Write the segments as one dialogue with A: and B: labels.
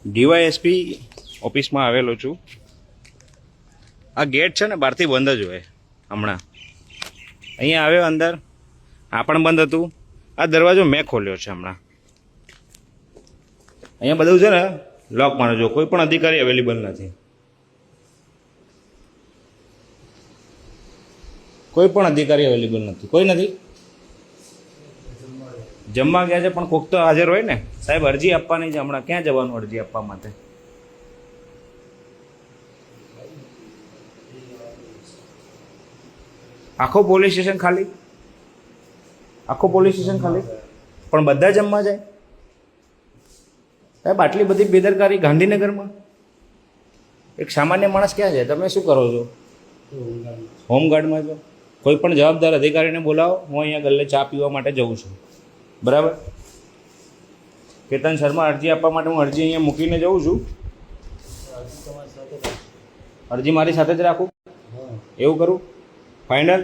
A: DYSP ઓફિસમાં આવેલો છું. આ ગેટ છે ને બહારથી બંધ જ હોય. હમણાં અહીંયા આવ્યો અંદર, આ પણ બંધ હતું. આ દરવાજો મેં ખોલ્યો છે હમણાં. અહીંયા બધું છે ને લોક મારો, જો કોઈ પણ અધિકારી અવેલેબલ નથી. કોઈ પણ અધિકારી અવેલેબલ નથી, કોઈ નથી. જમવા ગયા છે પણ કોક તો હાજર હોય ને. સાહેબ અરજી આપવાની છે હમણાં, ક્યાં જવાનું અરજી આપવા માટે? આખો પોલીસ સ્ટેશન ખાલી, આખો પોલીસ સ્ટેશન ખાલી, પણ બધા જમવા જાય. સાહેબ આટલી બધી બેદરકારી ગાંધીનગરમાં. એક સામાન્ય માણસ ક્યાં જાય? તમે શું કરો છો? હોમગાર્ડમાં છો. કોઈ પણ જવાબદાર અધિકારીને બોલાવો. હું અહીંયા ગલ્લે ચા પીવા માટે જઉં છું, બરાબર? કેતન શર્મા અરજી આપવા માટે હું અરજી અહીંયા મૂકીને જઉં છું. અરજી મારી સાથે જ રાખું, એવું કરું? ફાઇનલ?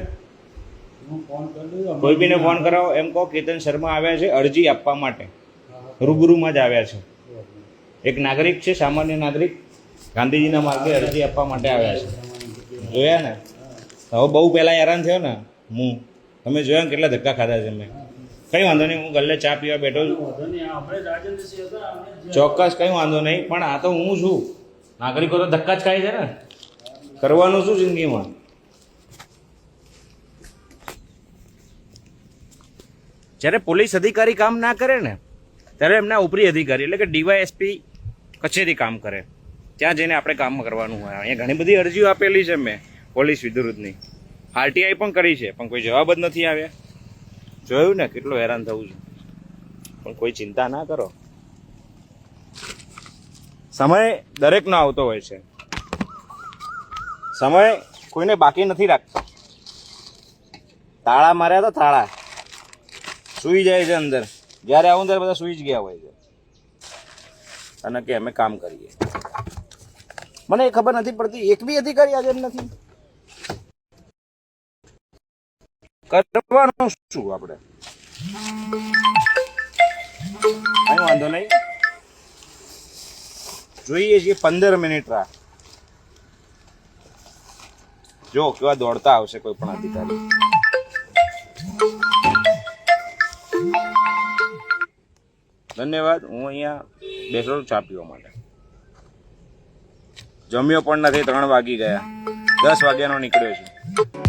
A: કોઈ બીને ફોન કરાવો, એમ કહો કેતન શર્મા આવ્યા છે અરજી આપવા માટે, રૂબરૂમાં જ આવ્યા છે. એક નાગરિક છે, સામાન્ય નાગરિક, ગાંધીજીના માર્ગે અરજી આપવા માટે આવ્યા છે. જોયા ને? હવે બહુ પહેલાં હેરાન થયો ને હું. તમે જોયા ને કેટલા ધક્કા ખાધા છે મેં. કંઈ વાંધો નહીં, હું ગલ્લે ચા પીવા બેઠો છું. ચોક્કસ, કંઈ વાંધો નહીં. પણ આ તો હું છું. નાગરિકો તો ધક્કા જ ખાય છે ને. કરવાનું શું જિંદગીમાં? જ્યારે પોલીસ અધિકારી કામ ના કરે ને, ત્યારે એમના ઉપરી અધિકારી એટલે કે ડીવાયએસપી કચેરી કામ કરે. ત્યાં જઈને આપણે કામ કરવાનું હોય. અહીંયા ઘણી બધી અરજીઓ આપેલી છે મેં પોલીસ વિરુદ્ધની, આરટીઆઈ પણ કરી છે, પણ કોઈ જવાબ જ નથી આવ્યા. જોયું ને કેટલો હેરાન થવું છે. પણ કોઈ ચિંતા ના કરો, સમય દરેકનો આવતો હોય છે. સમય કોઈને બાકી નથી રાખતો. તાળા માર્યા તો તાળા સુઈ જાય છે અંદર. જ્યારે આવું ત્યારે બધા સુઈ જ ગયા હોય છે અને કે અમે કામ કરીએ. મને એ ખબર નથી પડતી, એક બી અધિકારી હાજર નથી. કરવાનું શું આપણે? કઈ વાંધો નહીં, જોઈએ છીએ. 15 મિનિટ રાહ જો કેવા દોડતા આવશે કોઈ પણ અધિકારી. ધન્યવાદ. હું અહીંયા બેઠો છું ચા પીવા માટે. જમ્યો પણ નથી, 3 વાગી ગયા. 10 વાગ્યાનો નીકળ્યો છું.